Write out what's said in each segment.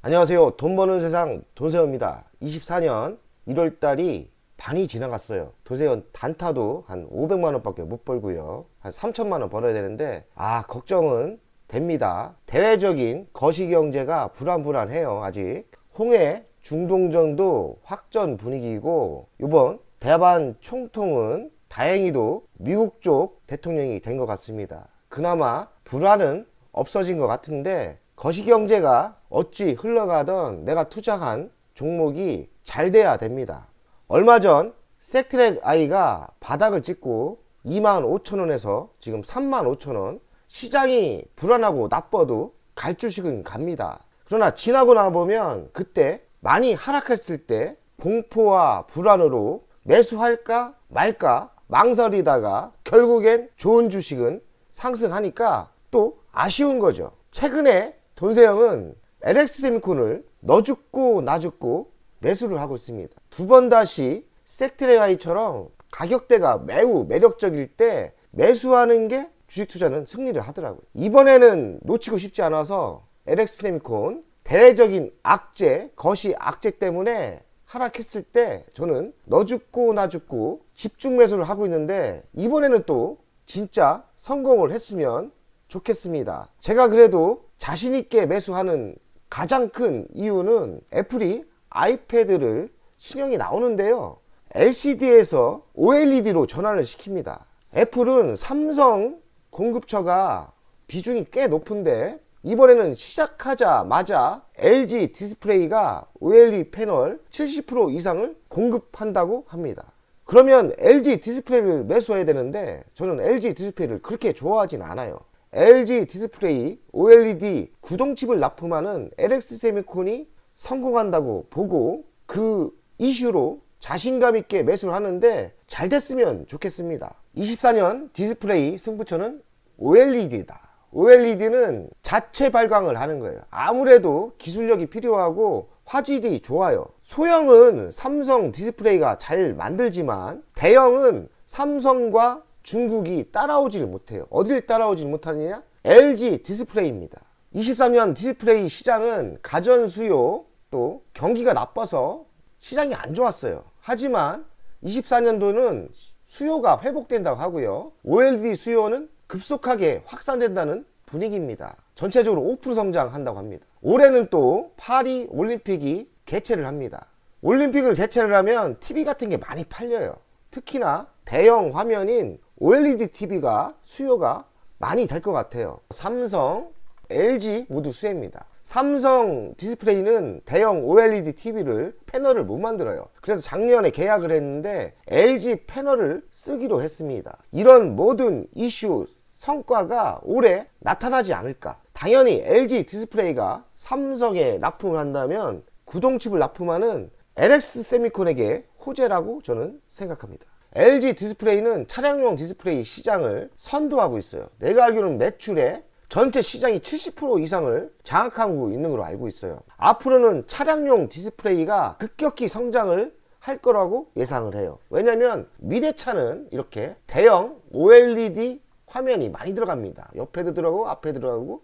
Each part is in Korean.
안녕하세요. 돈 버는 세상 돈세어입니다. 24년 1월달이 반이 지나갔어요. 도세현 단타도 한 500만원 밖에 못 벌고요. 한 3천만원 벌어야 되는데 걱정은 됩니다. 대외적인 거시경제가 불안해요. 아직 홍해 중동전도 확전 분위기이고, 이번 대만 총통은 다행히도 미국 쪽 대통령이 된 것 같습니다. 그나마 불안은 없어진 것 같은데, 거시경제가 어찌 흘러가던 내가 투자한 종목이 잘 돼야 됩니다. 얼마 전 섹트랙 아이가 바닥을 찍고 25,000원에서 지금 35,000원, 시장이 불안하고 나빠도 갈 주식은 갑니다. 그러나 지나고 나보면 그때 많이 하락했을 때 공포와 불안으로 매수할까 말까 망설이다가 결국엔 좋은 주식은 상승하니까 또 아쉬운 거죠. 최근에 돈세형은 LX세미콘을 너 죽고 나 죽고 매수를 하고 있습니다. 두 번 다시 섹트레아이처럼 가격대가 매우 매력적일 때 매수하는 게 주식 투자는 승리를 하더라고요. 이번에는 놓치고 싶지 않아서 LX세미콘 대외적인 악재, 거시 악재 때문에 하락했을 때 저는 너 죽고 나 죽고 집중 매수를 하고 있는데, 이번에는 또 진짜 성공을 했으면 좋겠습니다. 제가 그래도 자신있게 매수하는 가장 큰 이유는 애플이 아이패드를 신형이 나오는데요, LCD에서 OLED로 전환을 시킵니다. 애플은 삼성 공급처가 비중이 꽤 높은데, 이번에는 시작하자마자 LG 디스플레이가 OLED 패널 70% 이상을 공급한다고 합니다. 그러면 LG 디스플레이를 매수해야 되는데, 저는 LG 디스플레이를 그렇게 좋아하진 않아요. LG 디스플레이 OLED 구동칩을 납품하는 LX세미콘이 성공한다고 보고 그 이슈로 자신감 있게 매수를 하는데, 잘 됐으면 좋겠습니다. 24년 디스플레이 승부처는 OLED다. OLED는 자체 발광을 하는 거예요. 아무래도 기술력이 필요하고 화질이 좋아요. 소형은 삼성 디스플레이가 잘 만들지만 대형은 삼성과 중국이 따라오질 못해요. 어딜 따라오질 못하느냐? LG 디스플레이입니다. 23년 디스플레이 시장은 가전 수요 또 경기가 나빠서 시장이 안 좋았어요. 하지만 24년도는 수요가 회복된다고 하고요, OLED 수요는 급속하게 확산된다는 분위기입니다. 전체적으로 5% 성장한다고 합니다. 올해는 또 파리 올림픽이 개최를 합니다. 올림픽을 개최를 하면 TV 같은 게 많이 팔려요. 특히나 대형 화면인 OLED TV가 수요가 많이 될 것 같아요. 삼성, LG 모두 수혜입니다. 삼성 디스플레이는 대형 OLED TV를 패널을 못 만들어요. 그래서 작년에 계약을 했는데 LG 패널을 쓰기로 했습니다. 이런 모든 이슈 성과가 올해 나타나지 않을까. 당연히 LG 디스플레이가 삼성에 납품을 한다면 구동칩을 납품하는 LX세미콘에게 호재라고 저는 생각합니다. LG 디스플레이는 차량용 디스플레이 시장을 선도하고 있어요. 내가 알기로는 매출의 전체 시장이 70% 이상을 장악하고 있는 걸로 알고 있어요. 앞으로는 차량용 디스플레이가 급격히 성장을 할 거라고 예상을 해요. 왜냐면 미래차는 이렇게 대형 OLED 화면이 많이 들어갑니다. 옆에도 들어가고 앞에 들어가고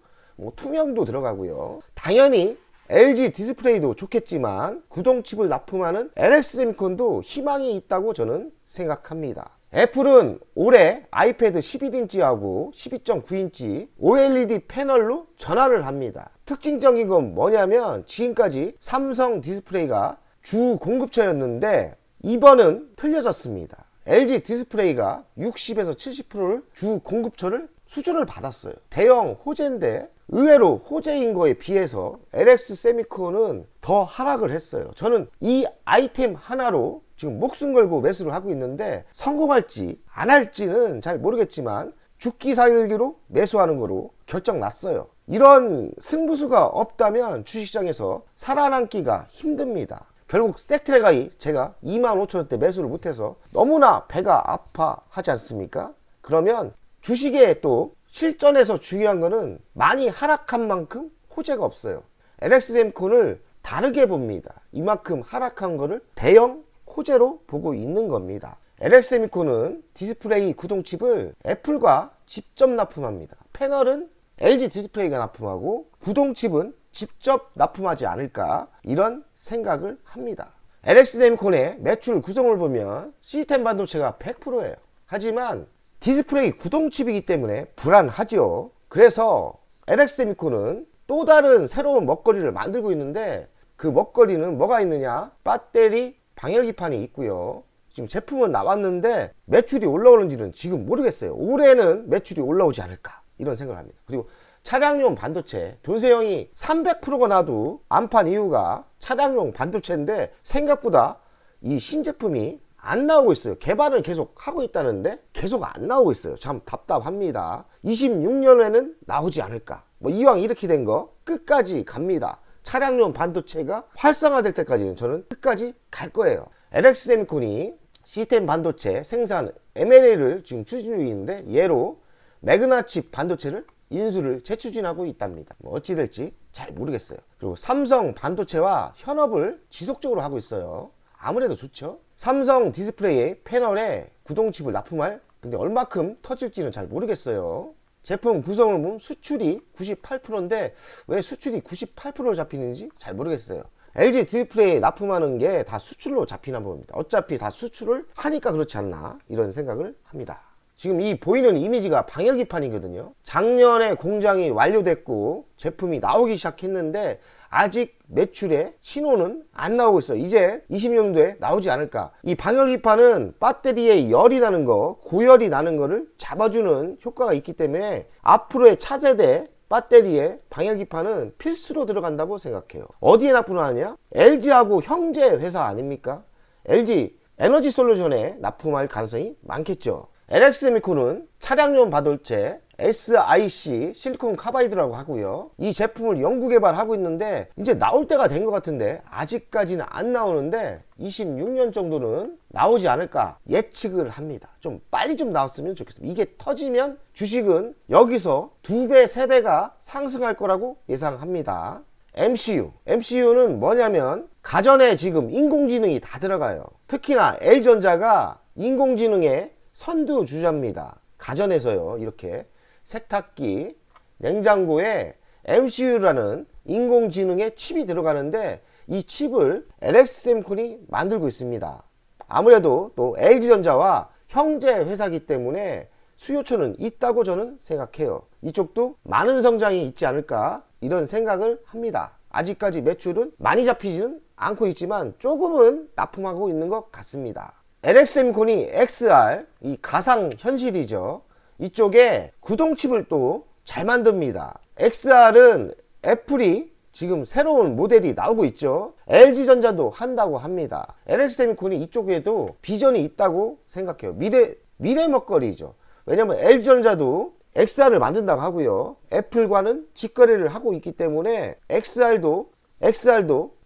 투명도 들어가고요. 당연히 LG 디스플레이도 좋겠지만 구동칩을 납품하는 LX세미콘도 희망이 있다고 저는 생각합니다. 애플은 올해 아이패드 11인치하고 12.9인치 OLED 패널로 전환을 합니다. 특징적인 건 뭐냐면, 지금까지 삼성 디스플레이가 주 공급처였는데 이번은 틀려졌습니다. LG 디스플레이가 60에서 70%를 주 공급처를 수주를 받았어요. 대형 호재인데 의외로 호재인 거에 비해서 LX세미콘은 더 하락을 했어요. 저는 이 아이템 하나로 지금 목숨 걸고 매수를 하고 있는데, 성공할지 안 할지는 잘 모르겠지만 죽기 살기로 매수하는 거로 결정 났어요. 이런 승부수가 없다면 주식시장에서 살아남기가 힘듭니다. 결국 섹트레가이 제가 25,000원대 매수를 못해서 너무나 배가 아파하지 않습니까? 그러면 주식에 또 실전에서 중요한 거는 많이 하락한 만큼 호재가 없어요. LX세미콘을 다르게 봅니다. 이만큼 하락한 거를 대형 호재로 보고 있는 겁니다. LX세미콘은 디스플레이 구동칩을 애플과 직접 납품합니다. 패널은 LG 디스플레이가 납품하고 구동칩은 직접 납품하지 않을까 이런 생각을 합니다. LX세미콘의 매출 구성을 보면 시스템 반도체가 100%예요. 하지만 디스플레이 구동칩이기 때문에 불안하죠. 그래서 LX세미콘은 또 다른 새로운 먹거리를 만들고 있는데 그 먹거리는 뭐가 있느냐? 배터리 방열기판이 있고요. 지금 제품은 나왔는데 매출이 올라오는지는 지금 모르겠어요. 올해는 매출이 올라오지 않을까 이런 생각을 합니다. 그리고 차량용 반도체 돈세형이 300%가 나도 안 판 이유가 차량용 반도체인데 생각보다 이 신제품이 안 나오고 있어요. 개발을 계속 하고 있다는데 계속 안 나오고 있어요. 참 답답합니다. 26년에는 나오지 않을까. 뭐 이왕 이렇게 된 거 끝까지 갑니다. 차량용 반도체가 활성화될 때까지는 저는 끝까지 갈 거예요. LX세미콘이 시스템 반도체 생산 M&A를 지금 추진 중인데 얘로 매그나칩 반도체를 인수를 재추진하고 있답니다. 뭐 어찌 될지 잘 모르겠어요. 그리고 삼성 반도체와 현업을 지속적으로 하고 있어요. 아무래도 좋죠. 삼성 디스플레이의 패널에 구동칩을 납품할 근데 얼마큼 터질지는 잘 모르겠어요. 제품 구성을 보면 수출이 98%인데 왜 수출이 98%로 잡히는지 잘 모르겠어요. LG 디스플레이에 납품하는 게 다 수출로 잡히나 봅니다. 어차피 다 수출을 하니까 그렇지 않나 이런 생각을 합니다. 지금 이 보이는 이미지가 방열기판이거든요. 작년에 공장이 완료됐고 제품이 나오기 시작했는데 아직 매출의 신호는 안 나오고 있어요. 이제 20년도에 나오지 않을까. 이 방열기판은 배터리에 열이 나는 거, 고열이 나는 거를 잡아주는 효과가 있기 때문에 앞으로의 차세대 배터리에 방열기판은 필수로 들어간다고 생각해요. 어디에 납품하느냐? LG하고 형제 회사 아닙니까? LG 에너지솔루션에 납품할 가능성이 많겠죠. LX세미콘은 차량용 반도체 SiC 실리콘 카바이드라고 하고요. 이 제품을 연구개발하고 있는데 이제 나올 때가 된 것 같은데 아직까지는 안 나오는데 26년 정도는 나오지 않을까 예측을 합니다. 좀 빨리 좀 나왔으면 좋겠습니다. 이게 터지면 주식은 여기서 2배, 3배가 상승할 거라고 예상합니다. MCU는 뭐냐면 가전에 지금 인공지능이 다 들어가요. 특히나 L전자가 인공지능의 선두주자입니다. 가전에서요. 이렇게 세탁기, 냉장고에 MCU라는 인공지능의 칩이 들어가는데 이 칩을 LX세미콘이 만들고 있습니다. 아무래도 또 LG전자와 형제 회사이기 때문에 수요처는 있다고 저는 생각해요. 이쪽도 많은 성장이 있지 않을까 이런 생각을 합니다. 아직까지 매출은 많이 잡히지는 않고 있지만 조금은 납품하고 있는 것 같습니다. LX세미콘이 XR, 이 가상현실이죠. 이쪽에 구동칩을 또 잘 만듭니다. XR은 애플이 지금 새로운 모델이 나오고 있죠. LG전자도 한다고 합니다. LX세미콘이 이쪽에도 비전이 있다고 생각해요. 미래 먹거리죠. 왜냐면 LG전자도 XR을 만든다고 하고요. 애플과는 직거래를 하고 있기 때문에 XR도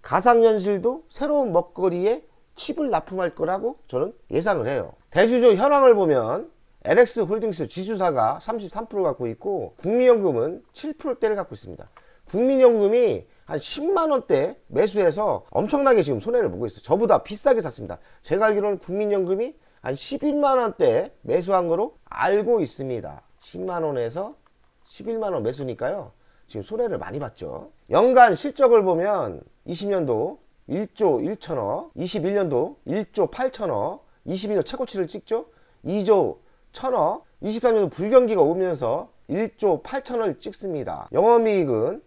가상현실도 새로운 먹거리에 칩을 납품할 거라고 저는 예상을 해요. 대주주 현황을 보면 LX홀딩스 지주사가 33% 갖고 있고 국민연금은 7%대를 갖고 있습니다. 국민연금이 한 10만원대 매수해서 엄청나게 지금 손해를 보고 있어요. 저보다 비싸게 샀습니다. 제가 알기로는 국민연금이 한 11만원대 매수한 거로 알고 있습니다. 10만원에서 11만원 매수니까요. 지금 손해를 많이 봤죠. 연간 실적을 보면 20년도 1조 1천억, 21년도 1조 8천억, 22년 최고치를 찍죠. 2조 1천억, 23년도 불경기가 오면서 1조 8천을 찍습니다. 영업이익은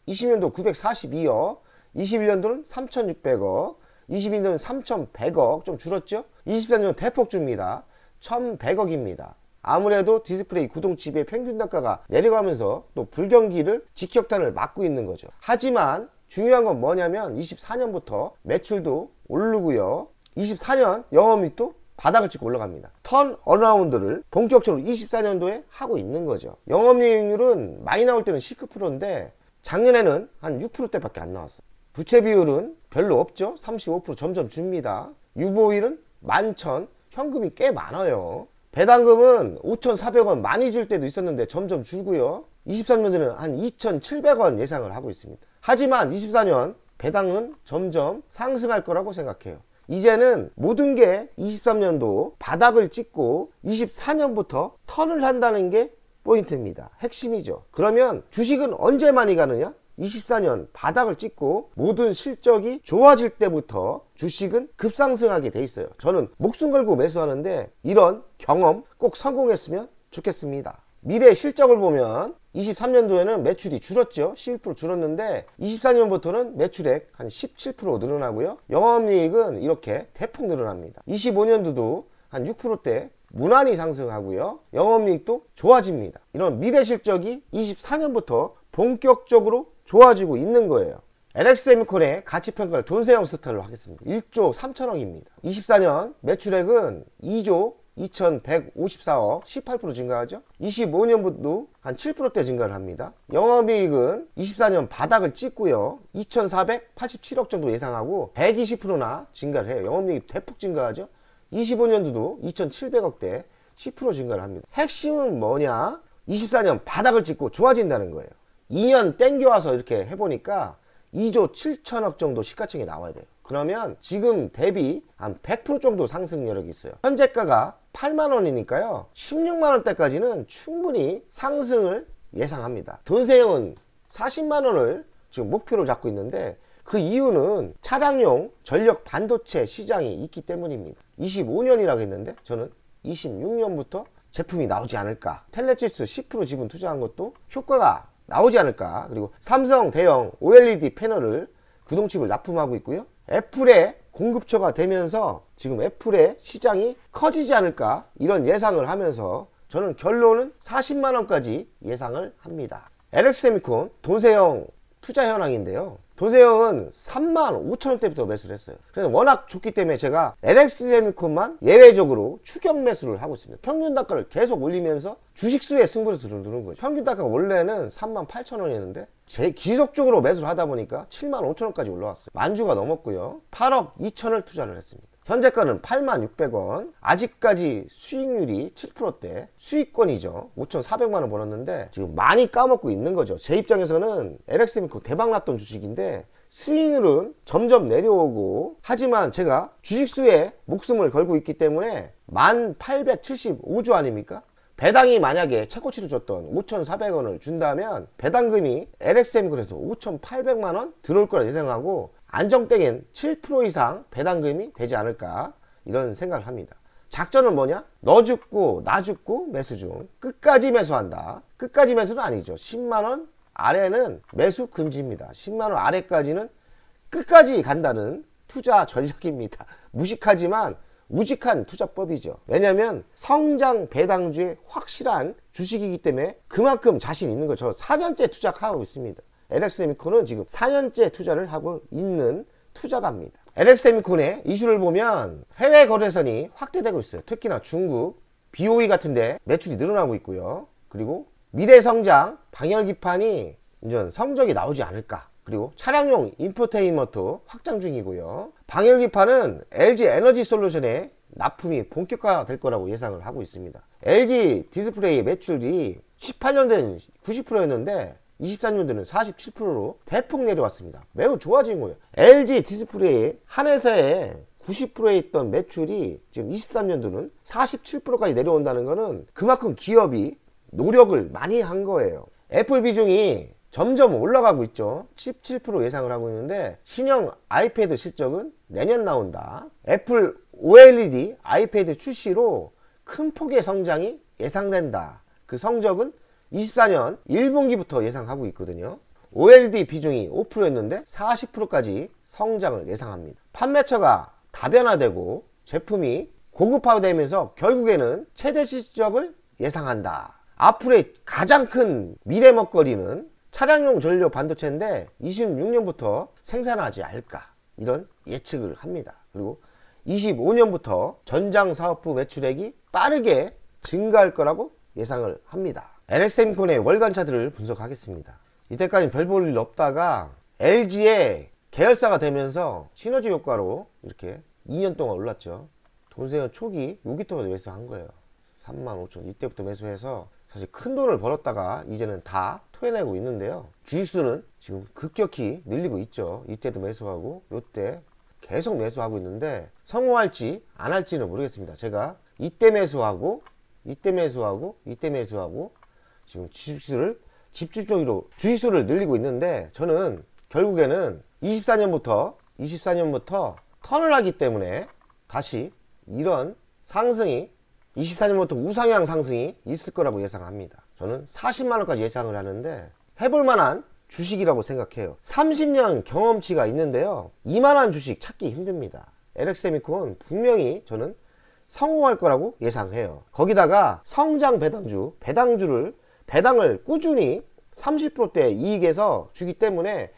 20년도 942억, 21년도는 3,600억, 22년도는 3,100억, 좀 줄었죠? 23년도 대폭 줍니다. 1,100억입니다. 아무래도 디스플레이 구동칩의 평균 단가가 내려가면서 또 불경기를 직격탄을 맞고 있는 거죠. 하지만 중요한 건 뭐냐면 24년부터 매출도 오르고요. 24년 영업이익도 바닥을 찍고 올라갑니다. 턴 어라운드를 본격적으로 24년도에 하고 있는 거죠. 영업이익률은 많이 나올 때는 19%인데 작년에는 한 6%대밖에 안 나왔어요. 부채 비율은 별로 없죠. 35% 점점 줍니다. 유보율은 11,000, 현금이 꽤 많아요. 배당금은 5,400원 많이 줄 때도 있었는데 점점 줄고요. 23년도는 한 2,700원 예상을 하고 있습니다. 하지만 24년 배당은 점점 상승할 거라고 생각해요. 이제는 모든 게 23년도 바닥을 찍고 24년부터 턴을 한다는 게 포인트입니다. 핵심이죠. 그러면 주식은 언제 많이 가느냐? 24년 바닥을 찍고 모든 실적이 좋아질 때부터 주식은 급상승하게 돼 있어요. 저는 목숨 걸고 매수하는데 이런 경험 꼭 성공했으면 좋겠습니다. 미래 실적을 보면 23년도에는 매출이 줄었죠. 11% 줄었는데 24년부터는 매출액 한 17% 늘어나고요. 영업이익은 이렇게 대폭 늘어납니다. 25년도도 한 6%대 무난히 상승하고요. 영업이익도 좋아집니다. 이런 미래 실적이 24년부터 본격적으로 좋아지고 있는 거예요. LX세미콘의 가치평가를 돈세영 스타일로 하겠습니다. 1조 3천억입니다. 24년 매출액은 2조 2154억 18% 증가하죠. 25년부터 한 7%대 증가를 합니다. 영업이익은 24년 바닥을 찍고요. 2487억 정도 예상하고 120%나 증가를 해요. 영업이익이 대폭 증가하죠. 25년도도 2700억대 10% 증가를 합니다. 핵심은 뭐냐? 24년 바닥을 찍고 좋아진다는 거예요. 2년 땡겨와서 이렇게 해보니까 2조 7천억 정도 시가총액이 나와야 돼요. 그러면 지금 대비 한 100% 정도 상승 여력이 있어요. 현재가가 8만원이니까요 16만원대까지는 충분히 상승을 예상합니다. 돈세영은 40만원을 지금 목표로 잡고 있는데 그 이유는 차량용 전력 반도체 시장이 있기 때문입니다. 25년이라고 했는데 저는 26년부터 제품이 나오지 않을까. 텔레칩스 10% 지분 투자한 것도 효과가 나오지 않을까. 그리고 삼성 대형 OLED 패널을 구동칩을 납품하고 있고요. 애플의 공급처가 되면서 지금 애플의 시장이 커지지 않을까 이런 예상을 하면서 저는 결론은 40만원까지 예상을 합니다. LX세미콘 돈세영 투자 현황인데요. 돈세영은 35,000원대부터 매수를 했어요. 그래서 워낙 좋기 때문에 제가 LX세미콘만 예외적으로 추격 매수를 하고 있습니다. 평균 단가를 계속 올리면서 주식수의 승부를 두는 거죠. 평균 단가가 원래는 38,000원이었는데 기속적으로 매수를 하다 보니까 75,000원까지 올라왔어요. 만주가 넘었고요. 8억 2천을 투자를 했습니다. 현재가는 86,000원. 아직까지 수익률이 7%대 수익권이죠. 5,400만원 벌었는데 지금 많이 까먹고 있는 거죠. 제 입장에서는 LX세미콘 대박났던 주식인데 수익률은 점점 내려오고, 하지만 제가 주식수에 목숨을 걸고 있기 때문에 1875주 아닙니까? 배당이 만약에 최고치를 줬던 5,400원을 준다면 배당금이 LX세미콘에서 5,800만원 들어올 거라 예상하고 안정적인 7% 이상 배당금이 되지 않을까 이런 생각을 합니다. 작전은 뭐냐? 너 죽고 나 죽고 매수 중. 끝까지 매수한다. 끝까지 매수는 아니죠. 10만원 아래는 매수 금지입니다. 10만원 아래까지는 끝까지 간다는 투자 전략입니다. 무식하지만 우직한 투자법이죠. 왜냐하면 성장 배당주의 확실한 주식이기 때문에 그만큼 자신 있는 거죠. 4년째 투자하고 있습니다. LX세미콘은 지금 4년째 투자를 하고 있는 투자가입니다. LX세미콘의 이슈를 보면 해외 거래선이 확대되고 있어요. 특히나 중국, BOE 같은데 매출이 늘어나고 있고요. 그리고 미래성장 방열기판이 이제 성적이 나오지 않을까. 그리고 차량용 인포테인먼트 확장 중이고요. 방열기판은 LG 에너지 솔루션의 납품이 본격화될 거라고 예상을 하고 있습니다. LG 디스플레이 매출이 18년도에는 90%였는데 24년도는 47%로 대폭 내려왔습니다. 매우 좋아진 거예요. LG 디스플레이 한 회사에 90%에 있던 매출이 지금 23년도는 47%까지 내려온다는 것은 그만큼 기업이 노력을 많이 한 거예요. 애플 비중이 점점 올라가고 있죠. 17% 예상을 하고 있는데 신형 아이패드 실적은 내년 나온다. 애플 OLED 아이패드 출시로 큰 폭의 성장이 예상된다. 그 성적은 24년 1분기부터 예상하고 있거든요. OLED 비중이 5%였는데 40%까지 성장을 예상합니다. 판매처가 다변화되고 제품이 고급화되면서 결국에는 최대 실적을 예상한다. 앞으로의 가장 큰 미래 먹거리는 차량용 전력 반도체인데 26년부터 생산하지 않을까 이런 예측을 합니다. 그리고 25년부터 전장사업부 매출액이 빠르게 증가할 거라고 예상을 합니다. LX세미콘의 월간 차트를 분석하겠습니다. 이때까지 별 볼 일 없다가 LG의 계열사가 되면서 시너지 효과로 이렇게 2년 동안 올랐죠. 돈세영 초기 여기부터 매수한 거예요. 35,000원 이때부터 매수해서 사실 큰 돈을 벌었다가 이제는 다 토해내고 있는데요. 주식수는 지금 급격히 늘리고 있죠. 이때도 매수하고 이때 계속 매수하고 있는데 성공할지 안 할지는 모르겠습니다. 제가 이때 매수하고 이때 매수하고 이때 매수하고 지금 주식수를 집중적으로 주식수를 늘리고 있는데, 저는 결국에는 24년부터 턴을 하기 때문에 다시 이런 상승이 24년부터 우상향 상승이 있을 거라고 예상합니다. 저는 40만원까지 예상을 하는데 해볼 만한 주식이라고 생각해요. 30년 경험치가 있는데요, 이만한 주식 찾기 힘듭니다. LX세미콘 분명히 저는 성공할 거라고 예상해요. 거기다가 성장 배당을 꾸준히 30%대 이익에서 주기 때문에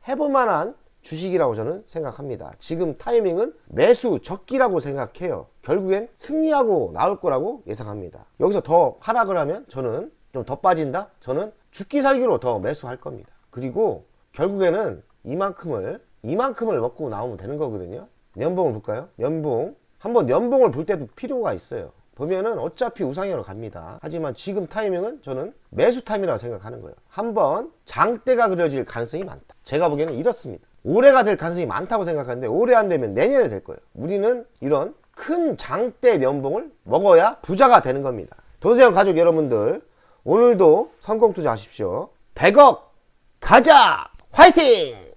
해볼 만한 주식이라고 저는 생각합니다. 지금 타이밍은 매수 적기라고 생각해요. 결국엔 승리하고 나올 거라고 예상합니다. 여기서 더 하락을 하면 저는 좀 더 빠진다? 저는 죽기 살기로 더 매수할 겁니다. 그리고 결국에는 이만큼을 먹고 나오면 되는 거거든요. 연봉을 볼까요? 한번 연봉을 볼 때도 필요가 있어요. 보면은 어차피 우상향으로 갑니다. 하지만 지금 타이밍은 저는 매수 타임이라고 생각하는 거예요. 한번 장대가 그려질 가능성이 많다. 제가 보기에는 이렇습니다. 올해가 될 가능성이 많다고 생각하는데 올해 안 되면 내년에 될 거예요. 우리는 이런 큰 장대 연봉을 먹어야 부자가 되는 겁니다. 돈세원 가족 여러분들, 오늘도 성공 투자하십시오. 100억 가자! 화이팅!